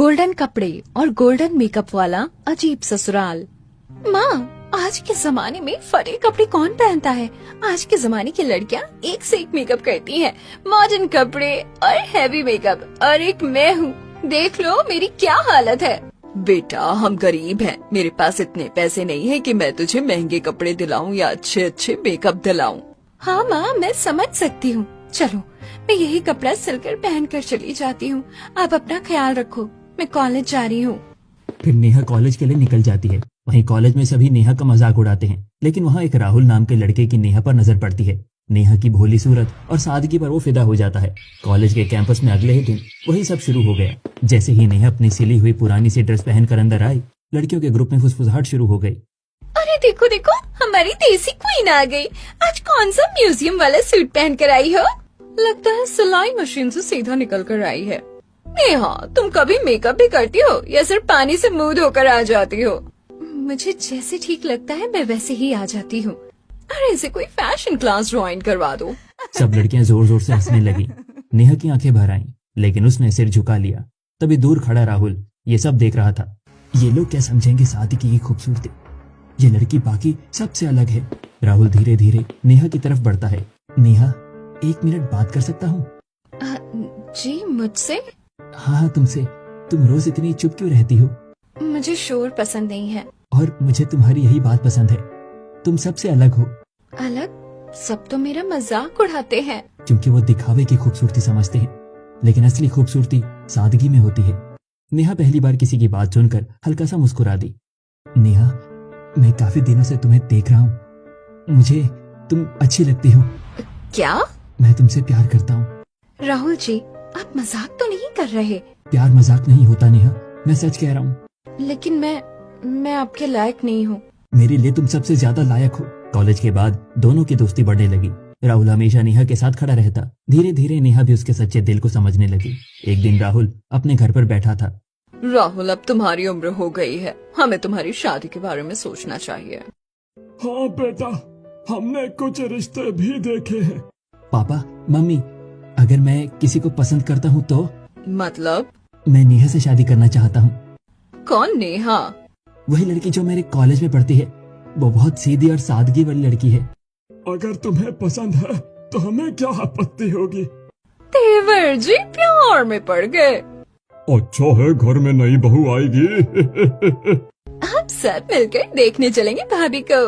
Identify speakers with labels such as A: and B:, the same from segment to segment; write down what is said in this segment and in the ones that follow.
A: Golden कपड़े और golden makeup वाला अजीब ससुराल। माँ, आज के जमाने में फटे कपड़े कौन पहनता है? आज के जमाने की लड़कियाँ एक से एक मेकअप करती हैं, मॉडर्न कपड़े और हैवी मेकअप, और एक मैं हूँ। देख लो मेरी क्या हालत है।
B: बेटा, हम गरीब हैं, मेरे पास इतने पैसे नहीं है कि मैं तुझे महंगे कपड़े दिलाऊं या अच्छे अच्छे मेकअप दिलाऊं।
A: हाँ माँ, मैं समझ सकती हूँ। चलो मैं यही कपड़ा सिलकर पहन कर चली जाती हूँ। आप अपना ख्याल रखो, मैं कॉलेज जा रही हूँ।
C: फिर नेहा कॉलेज के लिए निकल जाती है। वहीं कॉलेज में सभी नेहा का मजाक उड़ाते हैं, लेकिन वहाँ एक राहुल नाम के लड़के की नेहा पर नजर पड़ती है। नेहा की भोली सूरत और सादगी पर वो फिदा हो जाता है। कॉलेज के कैंपस में अगले ही दिन वही सब शुरू हो गया। जैसे ही नेहा अपनी सिली हुई पुरानी सी ड्रेस पहनकर अंदर आई, लड़कियों के ग्रुप में फुसफुसाहट शुरू हो गई।
A: अरे देखो देखो, हमारी देसी क्वीन आ गई। आज कौन सा म्यूजियम वाला सूट पहन कर आई हो? लगता है सिलाई मशीन से सीधा निकल कर आई है। नेहा, तुम कभी मेकअप भी करती हो या सिर्फ पानी से मुंह धोकर आ जाती हो? मुझे जैसे ठीक लगता है मैं वैसे ही आ जाती हूँ। अरे इसे कोई फैशन क्लास ज्वाइन करवा दो।
C: सब लड़कियां जोर जोर से हंसने लगी। नेहा की आंखें भर आईं, लेकिन उसने सिर झुका लिया। तभी दूर खड़ा राहुल ये सब देख रहा था। ये लोग क्या समझेंगे सादगी की खूबसूरती? ये लड़की बाकी सबसे अलग है। राहुल धीरे धीरे नेहा की तरफ बढ़ता है। नेहा, 1 मिनट बात कर सकता हूँ?
A: जी, मुझसे?
C: हाँ, तुमसे। तुम रोज इतनी चुप क्यों रहती हो?
A: मुझे शोर पसंद नहीं है।
C: और मुझे तुम्हारी यही बात पसंद है, तुम सबसे अलग हो।
A: अलग? सब तो मेरा मजाक उड़ाते हैं।
C: क्योंकि वो दिखावे की खूबसूरती समझते हैं, लेकिन असली खूबसूरती सादगी में होती है। नेहा पहली बार किसी की बात सुनकर हल्का सा मुस्कुरा दी। नेहा, मैं काफी दिनों से तुम्हें देख रहा हूँ। मुझे तुम अच्छी लगती हो।
A: क्या?
C: मैं तुमसे प्यार करता हूँ।
A: राहुल जी, आप मजाक तो नहीं कर रहे?
C: प्यार मजाक नहीं होता नेहा, मैं सच कह रहा हूँ।
A: लेकिन मैं आपके लायक नहीं हूँ।
C: मेरे लिए तुम सबसे ज्यादा लायक हो। कॉलेज के बाद दोनों की दोस्ती बढ़ने लगी। राहुल हमेशा नेहा के साथ खड़ा रहता। धीरे धीरे नेहा भी उसके सच्चे दिल को समझने लगी। एक दिन राहुल अपने घर पर बैठा था।
B: राहुल, अब तुम्हारी उम्र हो गई है, हमें तुम्हारी शादी के बारे में सोचना चाहिए।
D: हाँ बेटा, हमने कुछ रिश्ते भी देखे हैं।
C: पापा, मम्मी, अगर मैं किसी को पसंद करता हूँ तो?
B: मतलब?
C: मैं नेहा से शादी करना चाहता हूँ।
B: कौन नेहा?
C: वही लड़की जो मेरे कॉलेज में पढ़ती है। वो बहुत सीधी और सादगी वाली लड़की है।
D: अगर तुम्हें पसंद है तो हमें क्या आपत्ति होगी?
B: तेवर जी प्यार में पड़ गए।
D: अच्छा है, घर में नई बहू आएगी।
A: हम सब मिलकर देखने चलेंगे भाभी को।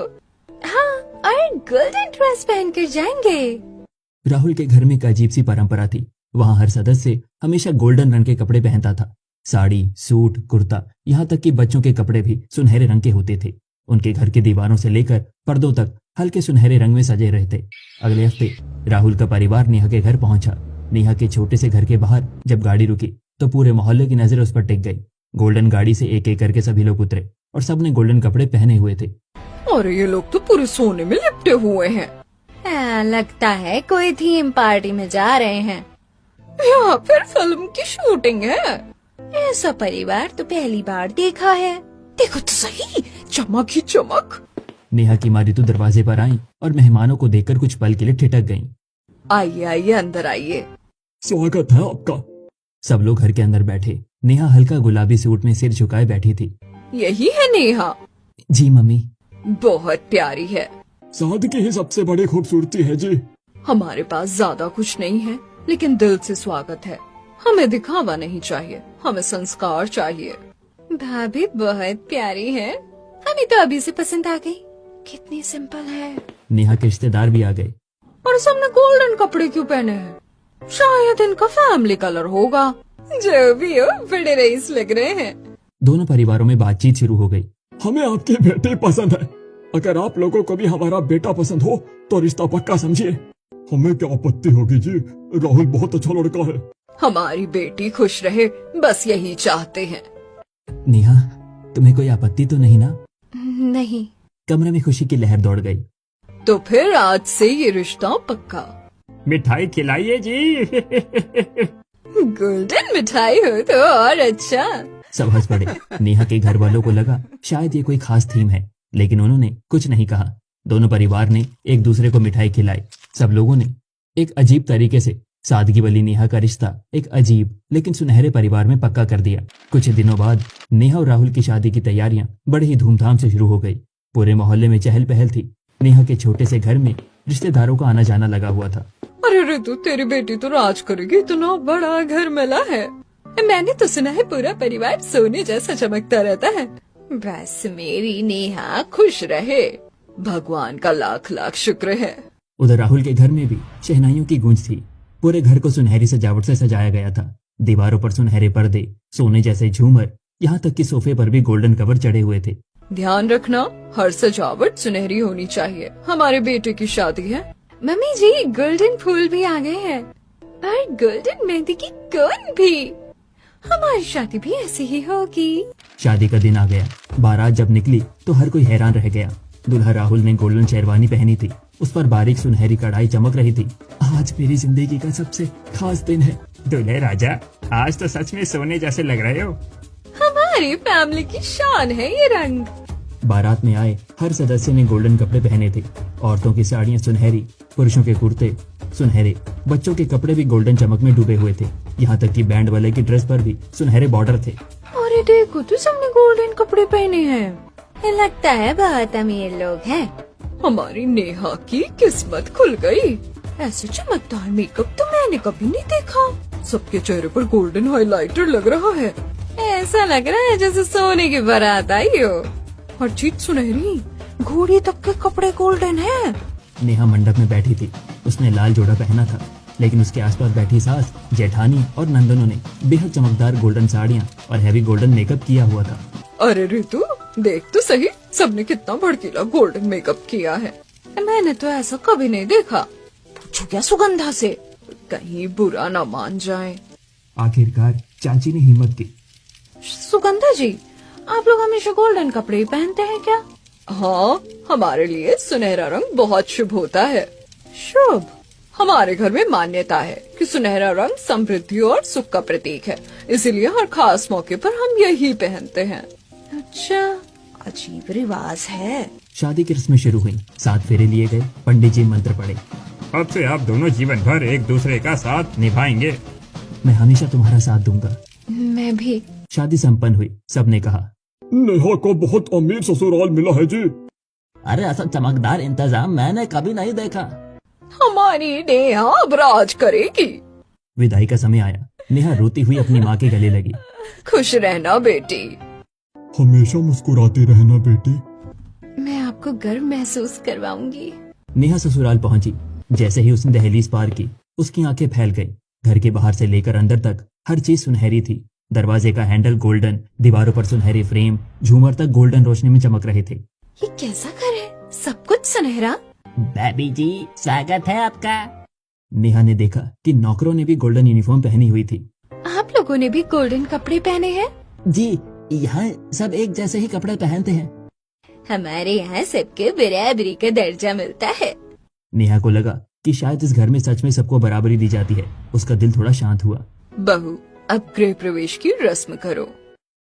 A: हाँ, और गोल्डन ड्रेस पहनकर जाएंगे।
C: राहुल के घर में एक अजीब सी परंपरा थी। वहाँ हर सदस्य हमेशा गोल्डन रंग के कपड़े पहनता था। साड़ी, सूट, कुर्ता, यहाँ तक कि बच्चों के कपड़े भी सुनहरे रंग के होते थे। उनके घर की दीवारों से लेकर पर्दों तक हल्के सुनहरे रंग में सजे रहे थे। अगले हफ्ते राहुल का परिवार नेहा के घर पहुंचा। नेहा के छोटे से घर के बाहर जब गाड़ी रुकी तो पूरे मोहल्ले की नजर उस पर टिक गई। गोल्डन गाड़ी से एक एक करके सभी लोग उतरे और सबने गोल्डन कपड़े पहने हुए थे।
B: और ये लोग तो पूरे सोने में लिपटे हुए हैं।
A: लगता है कोई थीम पार्टी में जा रहे हैं
B: या फिर फिल्म की शूटिंग है।
A: ऐसा परिवार तो पहली बार देखा है।
B: देखो तो सही, चमक ही चमक।
C: नेहा की मारी तो दरवाजे पर आई और मेहमानों को देखकर कुछ पल के लिए ठिठक गईं।
B: आइए आइए, अंदर आइए।
D: स्वागत है आपका।
C: सब लोग घर के अंदर बैठे। नेहा हल्का गुलाबी सूट में सिर झुकाए बैठी थी।
B: यही है नेहा?
C: जी मम्मी।
B: बहुत प्यारी है।
D: सादगी ही सबसे बड़ी खूबसूरती है जी।
B: हमारे पास ज्यादा कुछ नहीं है, लेकिन दिल से स्वागत है। हमें दिखावा नहीं चाहिए, हमें संस्कार चाहिए।
A: भाभी बहुत प्यारी है, हमें तो अभी से पसंद आ गई। कितनी सिंपल है।
C: नेहा के रिश्तेदार भी आ गए।
B: और सबने गोल्डन कपड़े क्यों पहने हैं? शायद इनका फैमिली कलर होगा। जो भी हो, बड़े रईस लग रहे हैं।
C: दोनों परिवारों में बातचीत शुरू हो गई।
D: हमें आपकी बेटी पसंद है। अगर आप लोगों को भी हमारा बेटा पसंद हो तो रिश्ता पक्का समझिए। हमें क्या आपत्ति होगी जी, राहुल बहुत अच्छा लड़का है।
B: हमारी बेटी खुश रहे, बस यही चाहते हैं।
C: नेहा, तुम्हें कोई आपत्ति तो नहीं ना?
A: नहीं।
C: कमरे में खुशी की लहर दौड़ गई।
B: तो फिर आज से ये रिश्ता पक्का।
E: मिठाई खिलाइए जी।
B: गोल्डन मिठाई हो तो और अच्छा।
C: सब हंस पड़े। नेहा के घर वालों को लगा शायद ये कोई खास थीम है, लेकिन उन्होंने कुछ नहीं कहा। दोनों परिवार ने एक दूसरे को मिठाई खिलाई। सब लोगों ने एक अजीब तरीके से सादगी वाली नेहा का रिश्ता एक अजीब लेकिन सुनहरे परिवार में पक्का कर दिया। कुछ दिनों बाद नेहा और राहुल की शादी की तैयारियां बड़े ही धूमधाम से शुरू हो गई। पूरे मोहल्ले में चहल पहल थी। नेहा के छोटे से घर में रिश्तेदारों का आना जाना लगा हुआ था।
B: अरे ऋतु, तेरी बेटी तो राज करेगी, इतना बड़ा घर मिला है।
A: मैंने तो सुना है पूरा परिवार सोने जैसा चमकता रहता है। बस मेरी नेहा खुश रहे, भगवान का लाख लाख शुक्र है।
C: उधर राहुल के घर में भी शहनाइयों की गूंज थी। पूरे घर को सुनहरी सजावट से सजाया गया था। दीवारों पर सुनहरे पर्दे, सोने जैसे झूमर, यहाँ तक कि सोफे पर भी गोल्डन कवर चढ़े हुए थे।
B: ध्यान रखना, हर सजावट सुनहरी होनी चाहिए। हमारे बेटे की शादी है।
A: मम्मी जी, गोल्डन फूल भी आ गए हैं और गोल्डन मेहंदी की कोन भी। हमारी शादी भी ऐसी ही होगी।
C: शादी का दिन आ गया। बारात जब निकली तो हर कोई हैरान रह गया। दूल्हा राहुल ने गोल्डन शेरवानी पहनी थी, उस पर बारीक सुनहरी कढ़ाई चमक रही थी। आज मेरी जिंदगी का सबसे खास दिन है।
E: दूल्हे राजा, आज तो सच में सोने जैसे लग रहे हो।
A: हमारी फैमिली की शान है ये रंग।
C: बारात में आए हर सदस्य ने गोल्डन कपड़े पहने थे। औरतों की साड़ियाँ सुनहरी, पुरुषों के कुर्ते सुनहरे, बच्चों के कपड़े भी गोल्डन चमक में डूबे हुए थे। यहाँ तक कि बैंड वाले की ड्रेस पर भी सुनहरे बॉर्डर थे।
B: अरे देखो तो, सबने गोल्डन कपड़े पहने हैं।
A: लगता है बहुत अमीर लोग हैं।
B: हमारी नेहा की किस्मत खुल गई। ऐसे चमकदार मेकअप तो मैंने कभी नहीं देखा। सबके चेहरे पर गोल्डन हाइलाइटर लग रहा है।
A: ऐसा लग रहा है जैसे सोने की बारात आई हो।
B: हर चीज सुनहरी, घोड़ी तक के कपड़े गोल्डन है।
C: नेहा मंडप में बैठी थी। उसने लाल जोड़ा पहना था, लेकिन उसके आसपास बैठी सास, जेठानी और नंदनों ने बेहद चमकदार गोल्डन साड़ियाँ और हैवी गोल्डन मेकअप किया हुआ था।
B: अरे ऋतु, देख तो सही, सबने कितना भड़कीला गोल्डन मेकअप किया है। मैंने तो ऐसा कभी नहीं देखा। पूछो क्या सुगंधा से, कहीं बुरा ना मान जाए।
C: आखिरकार चाची ने हिम्मत की।
B: सुगंधा जी, आप लोग हमेशा गोल्डन कपड़े ही पहनते हैं क्या? हाँ, हमारे लिए सुनहरा रंग बहुत शुभ होता है। शुभ? हमारे घर में मान्यता है कि सुनहरा रंग समृद्धि और सुख का प्रतीक है, इसीलिए हर खास मौके पर हम यही पहनते हैं। अच्छा, अजीब रिवाज है।
C: शादी की रस्में शुरू हुई। 7 फेरे लिए गए। पंडित जी मंत्र पढ़े।
E: अब से आप दोनों जीवन भर एक दूसरे का साथ निभाएंगे।
C: मैं हमेशा तुम्हारा साथ दूंगा।
A: मैं भी।
C: शादी संपन्न हुई। सबने कहा,
D: नेहा को बहुत अमीर ससुराल मिला है जी।
C: अरे ऐसा चमकदार इंतजाम मैंने कभी नहीं देखा।
B: हमारी नेहा अब राज करेगी।
C: विदाई का समय आया। नेहा रोती हुई अपनी माँ के गले लगी।
B: खुश रहना बेटी।
D: हमेशा मुस्कुराती रहना बेटी।
A: मैं आपको गर्व महसूस करवाऊंगी।
C: नेहा ससुराल पहुंची। जैसे ही उसने दहलीज पार की, उसकी आंखें फैल गई। घर के बाहर से लेकर अंदर तक हर चीज सुनहरी थी। दरवाजे का हैंडल गोल्डन, दीवारों पर सुनहरी फ्रेम, झूमर तक गोल्डन रोशनी में चमक रहे थे।
A: ये कैसा घर है, सब कुछ सुनहरा।
C: बेबी जी, स्वागत है आपका। नेहा ने देखा कि नौकरों ने भी गोल्डन यूनिफॉर्म पहनी हुई थी।
A: आप लोगों ने भी गोल्डन कपड़े पहने हैं?
C: जी, यहाँ सब एक जैसे ही कपड़े पहनते हैं।
A: हमारे यहाँ सबके बराबरी का दर्जा मिलता है।
C: नेहा को लगा कि शायद इस घर में सच में सबको बराबरी दी जाती है। उसका दिल थोड़ा शांत हुआ।
B: बहू, अब गृह प्रवेश की रस्म करो।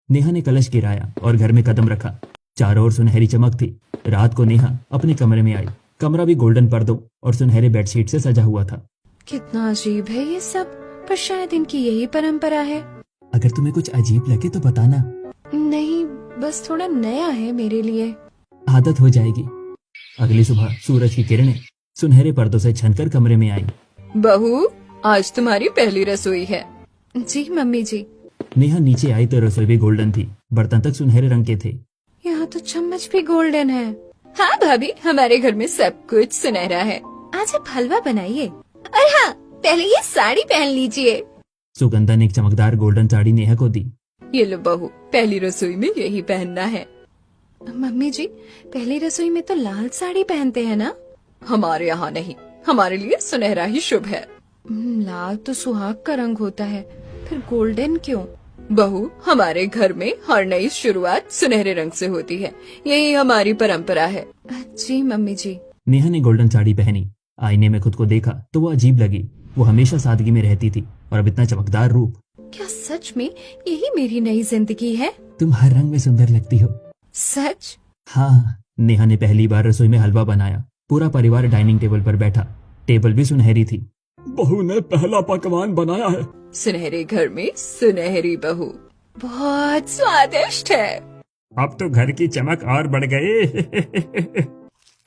C: नेहा ने कलश गिराया और घर में कदम रखा। चारों ओर सुनहरी चमक थी। रात को नेहा अपने कमरे में आई। कमरा भी गोल्डन पर्दों और सुनहरे बेडशीट से सजा हुआ था।
A: कितना अजीब है ये सब, पर शायद इनकी यही परंपरा है।
C: अगर तुम्हें कुछ अजीब लगे तो बताना।
A: नहीं, बस थोड़ा नया है मेरे लिए।
C: आदत हो जाएगी। अगली सुबह सूरज की किरणें सुनहरे पर्दों से छनकर कमरे में आई।
B: बहू, आज तुम्हारी पहली रसोई है।
A: जी मम्मी जी।
C: नेहा नीचे आई तो रसोई भी गोल्डन थी। बर्तन तक सुनहरे रंग के थे।
A: यहाँ तो चम्मच भी गोल्डन है।
B: हाँ भाभी, हमारे घर में सब कुछ सुनहरा है।
A: आज आप हलवा बनाइए। और हाँ, पहले ये साड़ी पहन लीजिए।
C: सुगंधा ने एक चमकदार गोल्डन साड़ी नेहा को दी।
B: ये लो बहू, पहली रसोई में यही पहनना है।
A: मम्मी जी, पहली रसोई में तो लाल साड़ी पहनते हैं ना?
B: हमारे यहाँ नहीं, हमारे लिए सुनहरा ही शुभ है।
A: लाल तो सुहाग का रंग होता है, फिर गोल्डन क्यों?
B: बहू, हमारे घर में हर नई शुरुआत सुनहरे रंग से होती है। यही हमारी परंपरा है।
A: जी मम्मी जी।
C: नेहा ने गोल्डन साड़ी पहनी। आईने में खुद को देखा तो वो अजीब लगी। वो हमेशा सादगी में रहती थी और अब इतना चमकदार रूप।
A: क्या सच में यही मेरी नई जिंदगी है?
C: तुम हर रंग में सुंदर लगती हो।
A: सच?
C: हाँ। नेहा ने पहली बार रसोई में हलवा बनाया। पूरा परिवार डाइनिंग टेबल पर बैठा। टेबल भी सुनहरी थी।
D: बहू ने पहला पकवान बनाया है।
B: सुनहरे घर में सुनहरी बहू, बहुत स्वादिष्ट है।
E: अब तो घर की चमक और बढ़ गई।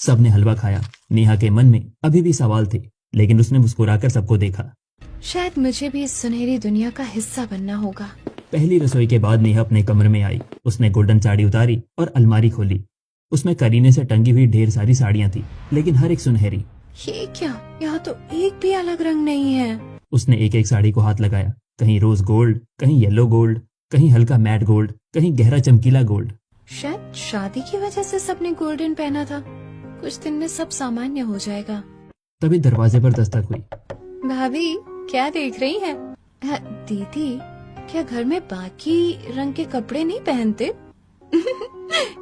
C: सबने हलवा खाया। नेहा के मन में अभी भी सवाल थे, लेकिन उसने मुस्कुराकर सबको देखा।
A: शायद मुझे भी इस सुनहरी दुनिया का हिस्सा बनना होगा।
C: पहली रसोई के बाद नेहा अपने कमरे में आई। उसने गोल्डन साड़ी उतारी और अलमारी खोली। उसमें करीने से टंगी हुई ढेर सारी साड़ियां थी, लेकिन हर एक सुनहरी।
A: ये क्या, यहाँ तो एक भी अलग रंग नहीं है।
C: उसने एक एक साड़ी को हाथ लगाया। कहीं रोज गोल्ड, कहीं येलो गोल्ड, कहीं हल्का मैट गोल्ड, कहीं गहरा चमकीला गोल्ड।
A: शायद शादी की वजह से सबने गोल्डन पहना था। कुछ दिन में सब सामान्य हो जाएगा।
C: तभी दरवाजे पर दस्तक हुई।
A: भाभी, क्या देख रही हैं? दीदी, क्या घर में बाकी रंग के कपड़े नहीं पहनते?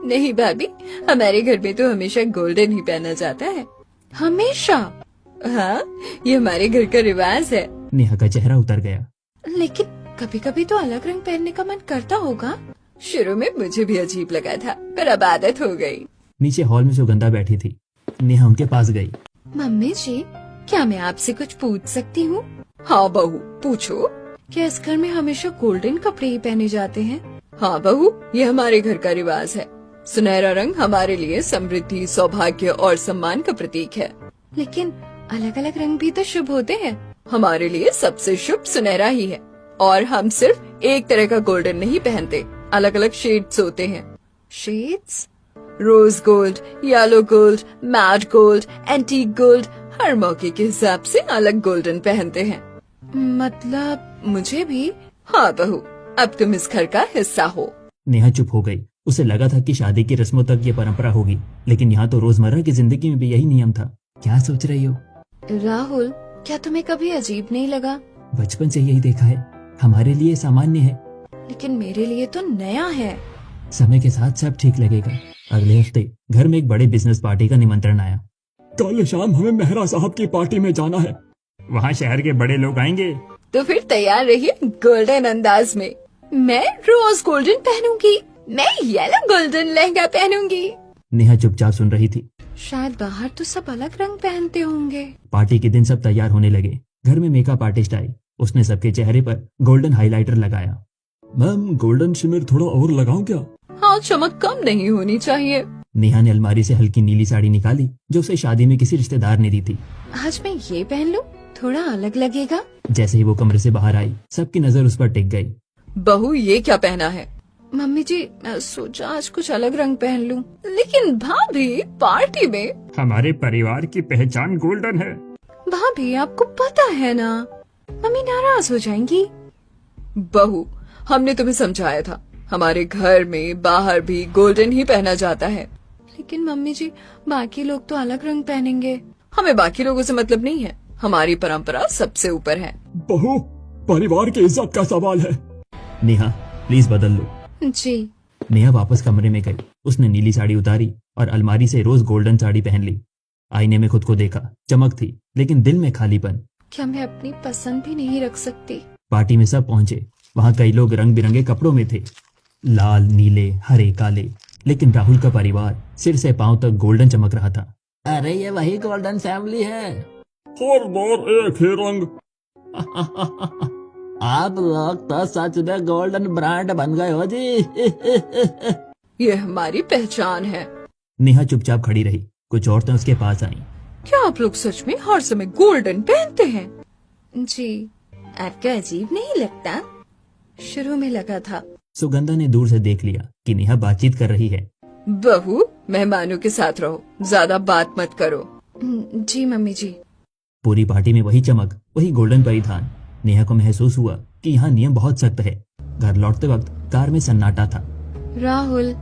B: नहीं भाभी, हमारे घर में तो हमेशा गोल्डन ही पहना जाता है।
A: हमेशा?
B: हाँ, ये हमारे घर का रिवाज है।
C: नेहा का चेहरा उतर गया।
A: लेकिन कभी कभी तो अलग रंग पहनने का मन करता होगा।
B: शुरू में मुझे भी अजीब लगा था, पर अब आदत हो गई।
C: नीचे हॉल में सुगंधा बैठी थी। नेहा उनके पास गई।
A: मम्मी जी, क्या मैं आपसे कुछ पूछ सकती हूँ?
B: हाँ बहू, पूछो।
A: क्या इस घर में हमेशा गोल्डन कपड़े ही पहने जाते हैं?
B: हाँ बहू, ये हमारे घर का रिवाज है। सुनहरा रंग हमारे लिए समृद्धि, सौभाग्य और सम्मान का प्रतीक है।
A: लेकिन अलग अलग रंग भी तो शुभ होते हैं।
B: हमारे लिए सबसे शुभ सुनहरा ही है। और हम सिर्फ एक तरह का गोल्डन नहीं पहनते, अलग अलग शेड्स होते हैं।
A: Shades?
B: Rose gold, yellow gold, matte gold, antique gold, हर मौके के हिसाब से अलग गोल्डन पहनते हैं।
A: मतलब
B: मुझे भी। हाँ बहू, अब तुम इस घर का हिस्सा हो।
C: नेहा चुप हो गई। उसे लगा था कि शादी की रस्मों तक ये परंपरा होगी, लेकिन यहाँ तो रोजमर्रा की जिंदगी में भी यही नियम था। क्या सोच रही हो?
A: राहुल, क्या तुम्हें कभी अजीब नहीं लगा?
C: बचपन से यही देखा है, हमारे लिए सामान्य है।
A: लेकिन मेरे लिए तो नया है।
C: समय के साथ सब ठीक लगेगा। अगले हफ्ते घर में एक बड़े बिजनेस पार्टी का निमंत्रण आया।
D: कल शाम हमें मेहरा साहब की पार्टी में जाना है।
E: वहाँ शहर के बड़े लोग आएंगे।
B: तो फिर तैयार रहिए गोल्डन अंदाज में। मैं रोज गोल्डन पहनूंगी, मैं येलो गोल्डन लहंगा पहनूंगी।
C: नेहा चुपचाप सुन रही थी।
A: शायद बाहर तो सब अलग रंग पहनते होंगे।
C: पार्टी के दिन सब तैयार होने लगे। घर में मेकअप आर्टिस्ट आई। उसने सबके चेहरे पर गोल्डन हाइलाइटर लगाया।
D: मैम, गोल्डन शिमर थोड़ा और लगाऊं क्या?
B: हाँ, चमक कम नहीं होनी चाहिए।
C: नेहा ने अलमारी से हल्की नीली साड़ी निकाली, जो उसे शादी में किसी रिश्तेदार ने दी थी।
A: आज मैं ये पहन लूं, थोड़ा अलग लगेगा।
C: जैसे ही वो कमरे से बाहर आई, सबकी नजर उस पर टिक गई।
B: बहू, ये क्या पहना है?
A: मम्मी जी, सोचा आज कुछ अलग रंग पहन लूं।
B: लेकिन भाभी, पार्टी में
E: हमारे परिवार की पहचान गोल्डन है।
A: भाभी, आपको पता है ना, मम्मी नाराज हो जाएंगी।
B: बहू, हमने तुम्हें समझाया था, हमारे घर में बाहर भी गोल्डन ही पहना जाता है।
A: लेकिन मम्मी जी, बाकी लोग तो अलग रंग पहनेंगे।
B: हमें बाकी लोगों से मतलब नहीं है, हमारी परंपरा सबसे ऊपर है।
D: बहू, परिवार की इज्जत का सवाल है।
C: नेहा, प्लीज बदल लो।
A: जी।
C: नेहा वापस कमरे में गई। उसने नीली साड़ी उतारी और अलमारी से रोज गोल्डन साड़ी पहन ली। आईने में खुद को देखा। चमक थी, लेकिन दिल में खालीपन।
A: क्या मैं अपनी पसंद भी नहीं रख सकती?
C: पार्टी में सब पहुंचे। वहाँ कई लोग रंग बिरंगे कपड़ों में थे, लाल, नीले, हरे, काले। लेकिन राहुल का परिवार सिर से पांव तक गोल्डन चमक रहा था। अरे, ये वही गोल्डन फैमिली है।
D: हर बार एक ही रंग।
C: आप लोग तो सच में गोल्डन ब्रांड बन गए हो जी।
B: ये हमारी पहचान है।
C: नेहा चुपचाप खड़ी रही। कुछ औरतें उसके पास आईं।
B: क्या आप लोग सच में हर समय गोल्डन पहनते हैं?
A: जी।
B: आपको अजीब नहीं लगता?
A: शुरू में लगा था।
C: सुगंधा ने दूर से देख लिया कि नेहा बातचीत कर रही है।
B: बहू, मेहमानों के साथ रहो, ज्यादा बात मत करो।
A: जी मम्मी जी।
C: पूरी पार्टी में वही चमक, वही गोल्डन परिधान। नेहा को महसूस हुआ कि यहाँ नियम बहुत सख्त है। घर लौटते वक्त कार में सन्नाटा था।
A: राहुल,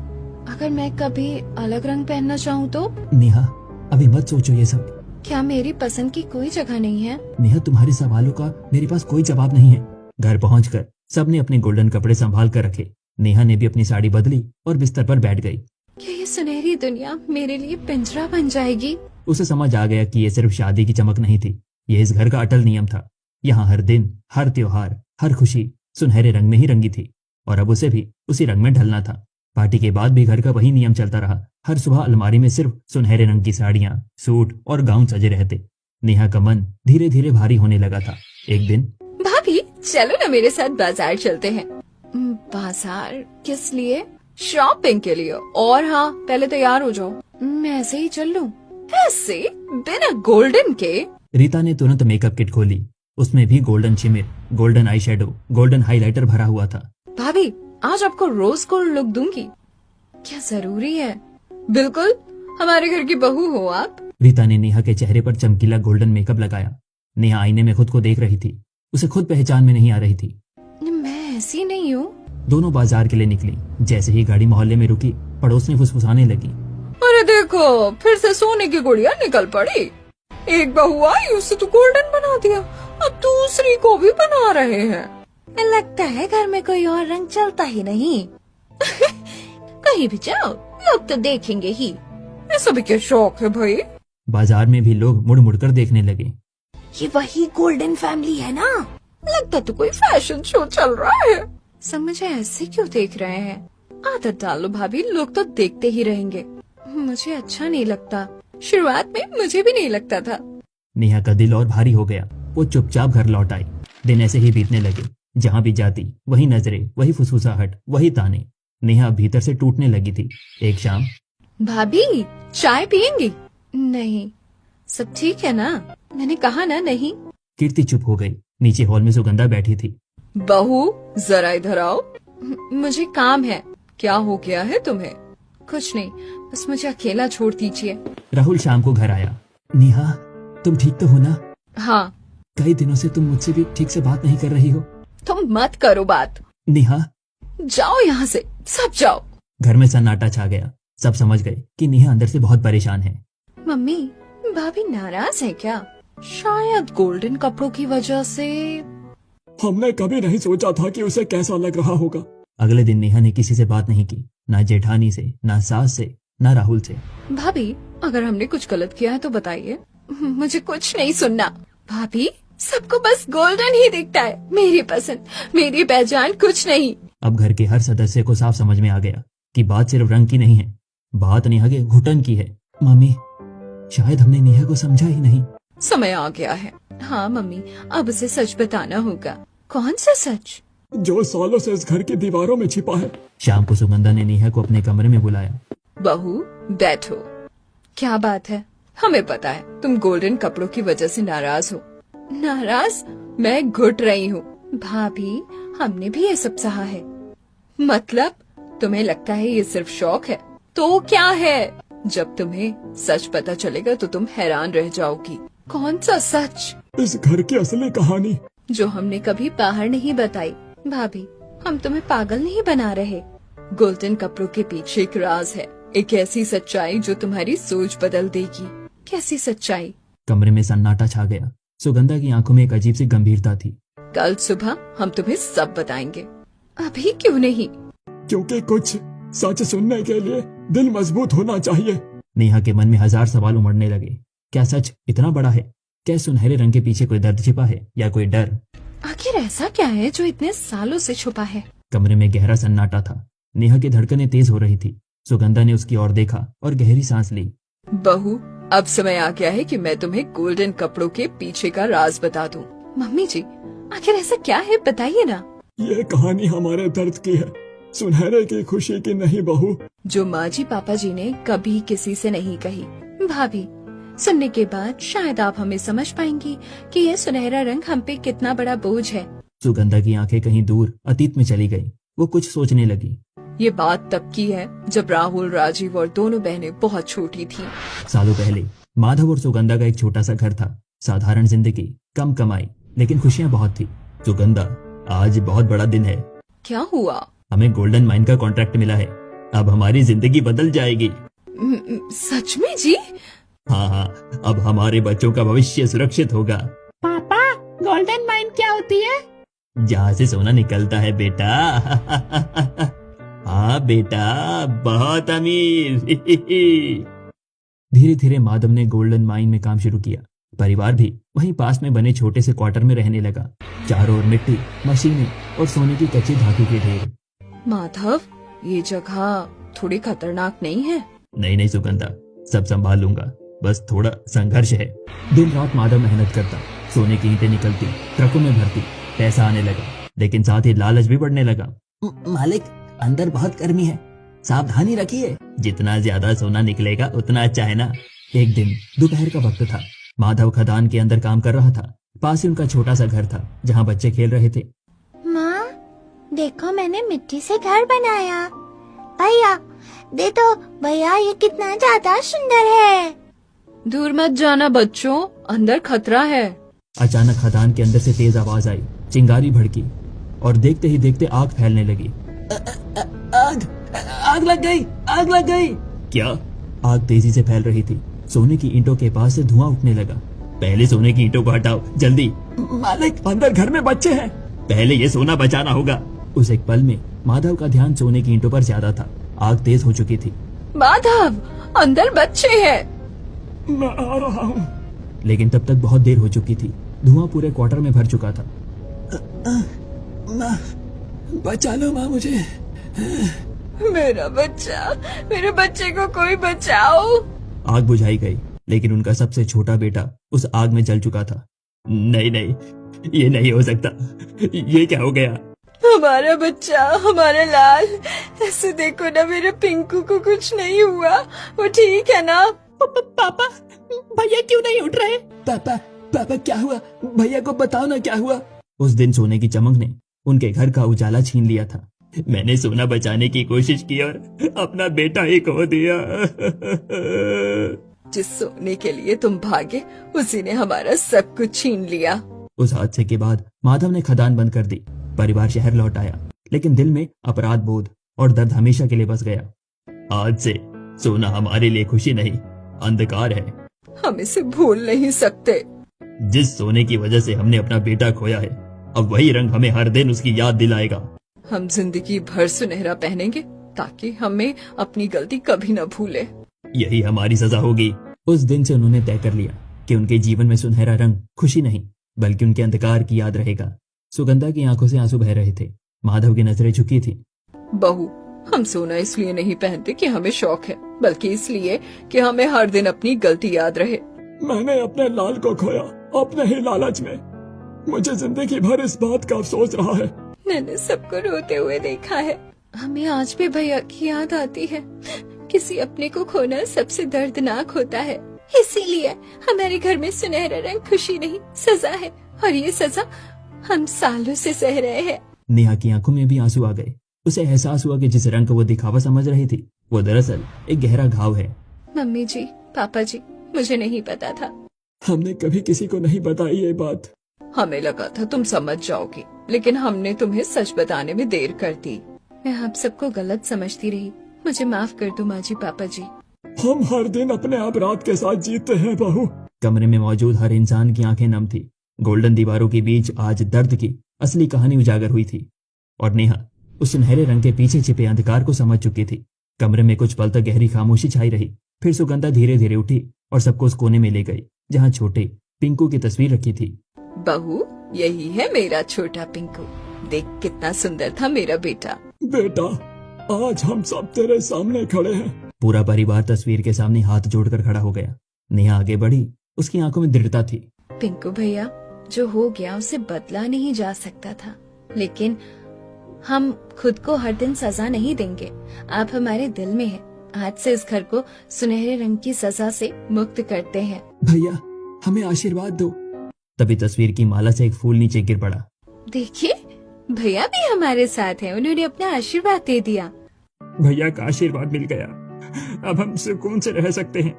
A: अगर मैं कभी अलग रंग पहनना चाहूँ तो?
C: नेहा, अभी मत सोचो ये सब।
A: क्या मेरी पसंद की कोई जगह नहीं है?
C: नेहा, तुम्हारे सवालों का मेरे पास कोई जवाब नहीं है। घर पहुंचकर सबने अपने गोल्डन कपड़े संभाल कर रखे। नेहा ने भी अपनी साड़ी बदली और बिस्तर पर बैठ गई।
A: क्या ये सुनहरी दुनिया मेरे लिए पिंजरा बन जाएगी?
C: उसे समझ आ गया कि ये सिर्फ शादी की चमक नहीं थी, ये इस घर का अटल नियम था। यहाँ हर दिन, हर त्योहार, हर खुशी सुनहरे रंग में ही रंगी थी और अब उसे भी उसी रंग में ढलना था। पार्टी के बाद भी घर का वही नियम चलता रहा। हर सुबह अलमारी में सिर्फ सुनहरे रंग की साड़ियां, सूट और गाउन सजे रहते। नेहा का मन धीरे धीरे भारी होने लगा था। एक दिन
A: भाभी चलो ना मेरे साथ बाजार चलते हैं। बाजार किस लिए? शॉपिंग के लिए। और हाँ, पहले तैयार हो जाओ। मैं ऐसे ही चल लूं? ऐसे बिना गोल्डन के?
C: रीता ने तुरंत मेकअप किट खोली। उसमें भी golden shimmer, golden eye shadow, golden highlighter भरा हुआ था।
A: भाभी आज आपको रोज गोल्ड लुक दूंगी। क्या जरूरी है? बिल्कुल, हमारे घर की बहू हो आप।
C: रीता ने नेहा के चेहरे पर चमकीला गोल्डन मेकअप लगाया। नेहा आईने में खुद को देख रही थी। उसे खुद पहचान में नहीं आ रही थी।
A: मैं ऐसी नहीं हूँ।
C: दोनों बाजार के लिए निकली। जैसे ही गाड़ी मोहल्ले में रुकी, पड़ोस ने फुसफुसाने लगी।
A: अरे देखो, फिर से सोने की गुड़िया निकल पड़ी। एक बहू आई, उसे तो गोल्डन बना दिया, अब दूसरी को भी बना रहे हैं। लगता है घर में कोई और रंग चलता ही नहीं। कहीं भी जाओ लोग तो देखेंगे ही। ऐसा भी क्या शौक है भाई?
C: बाजार में भी लोग मुड़ मुड़ कर देखने लगे।
A: ये वही गोल्डन फैमिली है ना? लगता तो कोई फैशन शो चल रहा है। सब मुझे ऐसे क्यों देख रहे हैं? आदत डालो भाभी, लोग तो देखते ही रहेंगे। मुझे अच्छा नहीं लगता। शुरुआत में मुझे भी नहीं लगता था।
C: नेहा का दिल और भारी हो गया। वो चुपचाप घर लौट आई। दिन ऐसे ही बीतने लगे। जहाँ भी जाती वही नजरें, वही फुसफुसाहट, वही ताने। नेहा भीतर से टूटने लगी थी। एक शाम,
A: भाभी चाय पियेंगी? नहीं, सब ठीक है ना? मैंने कहा ना नहीं।
C: कीर्ति चुप हो गई। नीचे हॉल में सुगंधा बैठी थी।
A: बहू जरा इधर आओ। मुझे काम है। क्या हो गया है तुम्हें? कुछ नहीं, बस मुझे अकेला छोड़ दीजिए।
C: राहुल शाम को घर आया। नेहा, तुम ठीक तो हो ना?
A: हाँ।
C: कई दिनों से तुम मुझसे भी ठीक से बात नहीं कर रही हो।
A: तुम मत करो बात।
C: नेहा,
A: जाओ यहाँ से, सब जाओ।
C: घर में सन्नाटा छा गया। सब समझ गए कि नेहा अंदर से बहुत परेशान है।
A: मम्मी, भाभी नाराज है क्या? शायद गोल्डन कपड़ों की वजह से।
D: हमने कभी नहीं सोचा था कि उसे कैसा लग रहा होगा।
C: अगले दिन नेहा ने किसी से बात नहीं की, ना जेठानी से, ना सास से, ना राहुल से।
A: भाभी अगर हमने कुछ गलत किया है तो बताइए, मुझे कुछ नहीं सुनना। भाभी सबको बस गोल्डन ही दिखता है। मेरी पसंद, मेरी पहचान कुछ नहीं।
C: अब घर के हर सदस्य को साफ समझ में आ गया कि बात सिर्फ रंग की नहीं है, बात नेहा के घुटन की है। मम्मी, शायद हमने नेहा को समझा ही नहीं।
A: समय आ गया है। हाँ मम्मी, अब उसे सच बताना होगा। कौन सा सच?
D: जो सालों से इस घर की दीवारों में छिपा है।
C: शाम को सुगंधा ने नेहा को अपने कमरे में बुलाया।
A: बहू बैठो। क्या बात है? हमें पता है तुम गोल्डन कपड़ों की वजह से नाराज हो। नाराज? मैं घुट रही हूँ। भाभी हमने भी ये सब सहा है। मतलब तुम्हें लगता है ये सिर्फ शौक है? तो क्या है? जब तुम्हें सच पता चलेगा तो तुम हैरान रह जाओगी। कौन सा सच?
D: इस घर की असली कहानी
A: जो हमने कभी बाहर नहीं बताई। भाभी हम तुम्हें पागल नहीं बना रहे। गोल्डन कपड़ों के पीछे एक राज है, एक ऐसी सच्चाई जो तुम्हारी सोच बदल देगी। कैसी सच्चाई?
C: कमरे में सन्नाटा छा गया। सुगंधा की आंखों में एक अजीब सी गंभीरता थी।
A: कल सुबह हम तुम्हें सब बताएंगे। अभी क्यों नहीं?
D: क्योंकि कुछ सच सुनने के लिए दिल मजबूत होना चाहिए।
C: नेहा के मन में हजार सवाल उमड़ने लगे। क्या सच इतना बड़ा है? क्या सुनहरे रंग के पीछे कोई दर्द छिपा है या कोई डर?
A: आखिर ऐसा क्या है जो इतने सालों से छुपा है?
C: कमरे में गहरा सन्नाटा था। नेहा की धड़कनें तेज हो रही थी। सुगंधा ने उसकी ओर देखा और गहरी सांस ली।
A: बहू अब समय आ गया है कि मैं तुम्हें गोल्डन कपड़ों के पीछे का राज बता दूं। मम्मी जी आखिर ऐसा क्या है, बताइए ना।
D: ये कहानी हमारे दर्द की है, सुनहरे की खुशी की नहीं बहू।
A: जो माँ जी पापा जी ने कभी किसी से नहीं कही। भाभी सुनने के बाद शायद आप हमें समझ पाएंगी कि ये सुनहरा रंग हम पे कितना बड़ा बोझ है।
C: सुगंधा की आंखें कहीं दूर अतीत में चली गई। वो कुछ सोचने लगी।
A: ये बात तब की है जब राहुल, राजीव और दोनों बहनें बहुत छोटी थीं।
C: सालों पहले माधव और सुगंधा का एक छोटा सा घर था। साधारण जिंदगी, कम कमाई, लेकिन खुशियाँ बहुत थी। सुगंधा, आज बहुत बड़ा दिन है।
A: क्या हुआ?
C: हमें गोल्डन माइन का कॉन्ट्रैक्ट मिला है। अब हमारी जिंदगी बदल जाएगी।
A: सच में जी?
C: हाँ हाँ, अब हमारे बच्चों का भविष्य सुरक्षित होगा।
B: पापा, गोल्डन माइन क्या होती है?
C: जहाँ से सोना निकलता है बेटा। हाँ बेटा, बहुत अमीर। धीरे धीरे माधव ने गोल्डन माइन में काम शुरू किया। परिवार भी वहीं पास में बने छोटे से क्वार्टर में रहने लगा। चारों ओर मिट्टी, मशीनें और सोने की कच्ची धातु के ढेर।
A: माधव, ये जगह थोड़ी खतरनाक नहीं है?
C: नहीं नहीं सुगंधा, सब संभाल लूंगा। बस थोड़ा संघर्ष है। दिन रात माधव मेहनत करता, सोने की ईंटें निकलती, ट्रकों में भरती, पैसा आने लगा, लेकिन साथ ही लालच भी बढ़ने लगा। मालिक, अंदर बहुत गर्मी है, सावधानी रखिए। जितना ज्यादा सोना निकलेगा उतना अच्छा है ना। एक दिन दोपहर का वक्त था। माधव खदान के अंदर काम कर रहा था। पास ही उनका छोटा सा घर था जहाँ बच्चे खेल रहे थे।
F: माँ, देखो मैंने मिट्टी से घर बनाया। भैया दे दो, भैया ये कितना ज्यादा सुंदर है।
B: दूर मत जाना बच्चों, अंदर खतरा है।
C: अचानक खदान के अंदर से तेज आवाज आई, चिंगारी भड़की और देखते ही देखते आग फैलने लगी। आग आग लग गई, आग लग गई। क्या? आग तेजी से फैल रही थी। सोने की ईंटों के पास से धुआं उठने लगा। पहले सोने की ईंटों को हटाओ जल्दी। मालिक, अंदर घर में बच्चे हैं। पहले ये सोना बचाना होगा। उस एक पल में माधव का ध्यान सोने की ईंटों पर ज्यादा था। आग तेज हो चुकी थी।
B: माधव, अंदर बच्चे हैं।
D: मैं आ रहा हूँ।
C: लेकिन तब तक बहुत देर हो चुकी थी। धुआं पूरे क्वार्टर में भर चुका था। माँ, बचा लो माँ मुझे।
B: मेरा बच्चा, मेरे बच्चे को कोई बचाओ।
C: आग बुझाई गई, लेकिन उनका सबसे छोटा बेटा उस आग में जल चुका था। नहीं नहीं, ये नहीं हो सकता। ये क्या हो गया?
B: हमारा बच्चा, हमारा लाल। ऐसे देखो ना, मेरे पिंकू को कुछ नहीं हुआ, वो ठीक है ना?
C: पापा, भैया क्यों नहीं उठ रहे? पापा, पापा क्या हुआ? भैया को बताओ ना क्या हुआ। उस दिन सोने की चमक ने उनके घर का उजाला छीन लिया था। मैंने सोना बचाने की कोशिश की और अपना बेटा ही खो दिया।
B: जिस सोने के लिए तुम भागे, उसी ने हमारा सब कुछ छीन लिया।
C: उस हादसे के बाद माधव ने खदान बंद कर दी। परिवार शहर लौट आया, लेकिन दिल में अपराध बोध और दर्द हमेशा के लिए बस गया। आज से सोना हमारे लिए खुशी नहीं, अंधकार है।
B: हम इसे भूल नहीं सकते।
C: जिस सोने की वजह से हमने अपना बेटा खोया है, अब वही रंग हमें हर दिन उसकी याद दिलाएगा।
B: हम जिंदगी भर सुनहरा पहनेंगे ताकि हमें अपनी गलती कभी न भूले।
C: यही हमारी सजा होगी। उस दिन से उन्होंने तय कर लिया कि उनके जीवन में सुनहरा रंग खुशी नहीं, बल्कि उनके अंधकार की याद रहेगा। सुगंधा की आंखों से आंसू बह रहे थे। माधव की नजरें झुकी थी।
B: बहू, हम सोना इसलिए नहीं पहनते कि हमें शौक है, बल्कि इसलिए कि हमें हर दिन अपनी गलती याद रहे।
D: मैंने अपने लाल को खोया अपने ही लालच में। मुझे जिंदगी भर इस बात का अफसोस रहा है।
B: मैंने सबको रोते हुए देखा है। हमें आज भी भैया की याद आती है। किसी अपने को खोना सबसे दर्दनाक होता है, इसीलिए हमारे घर में सुनहरा रंग खुशी नहीं, सजा है, और ये सजा हम सालों से सह रहे हैं।
C: नेहा की आंखों में भी आंसू आ गए। उसे एहसास हुआ कि जिस रंग को वो दिखावा समझ रही थी, वो दरअसल एक गहरा घाव है।
B: मम्मी जी, पापा जी, मुझे नहीं पता था।
D: हमने कभी किसी को नहीं बताई ये बात।
B: हमें लगा था तुम समझ जाओगी, लेकिन हमने तुम्हें सच बताने में देर कर दी। मैं आप सबको गलत समझती रही, मुझे माफ कर दो माँ जी, पापा जी।
D: हम हर दिन अपने अपराध के साथ जीते हैं बहू।
C: कमरे में मौजूद हर इंसान की आंखें नम थी। गोल्डन दीवारों के बीच आज दर्द की असली कहानी उजागर हुई थी, और नेहा उस सुनहरे रंग के पीछे छिपे अंधकार को समझ चुकी थी। कमरे में कुछ पल तक गहरी खामोशी छाई रही। फिर सुगंधा धीरे धीरे उठी और सबको उस कोने में ले गई जहाँ छोटे पिंकू की तस्वीर रखी थी।
B: बहू, यही है मेरा छोटा पिंकू। देख कितना सुंदर था मेरा बेटा।
D: बेटा, आज हम सब तेरे सामने खड़े हैं।
C: पूरा परिवार तस्वीर के सामने हाथ जोड़कर खड़ा हो गया। नेहा आगे बढ़ी, उसकी आंखों में दृढ़ता थी।
A: पिंकू भैया, जो हो गया उसे बदला नहीं जा सकता था, लेकिन हम खुद को हर दिन सजा नहीं देंगे। आप हमारे दिल में हैं। आज से इस घर को सुनहरे रंग की सजा से मुक्त करते हैं।
C: भैया, हमें आशीर्वाद दो। तभी तस्वीर की माला से एक फूल नीचे गिर पड़ा।
A: देखिए, भैया भी हमारे साथ हैं, उन्होंने अपना आशीर्वाद दे दिया।
E: भैया का आशीर्वाद मिल गया, अब हम सुकून से रह सकते हैं।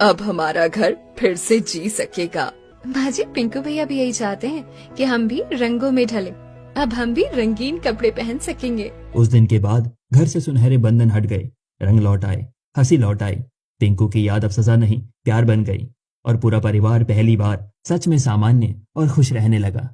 B: अब हमारा घर फिर से जी सकेगा।
A: भाजी, पिंकू भैया भी यही चाहते हैं कि हम भी रंगों में ढले। अब हम भी रंगीन कपड़े पहन सकेंगे।
C: उस दिन के बाद घर से सुनहरे बंधन हट गए, रंग लौट आए, हंसी लौट आई। पिंकू की याद अब सजा नहीं, प्यार बन गई, और पूरा परिवार पहली बार सच में सामान्य और खुश रहने लगा।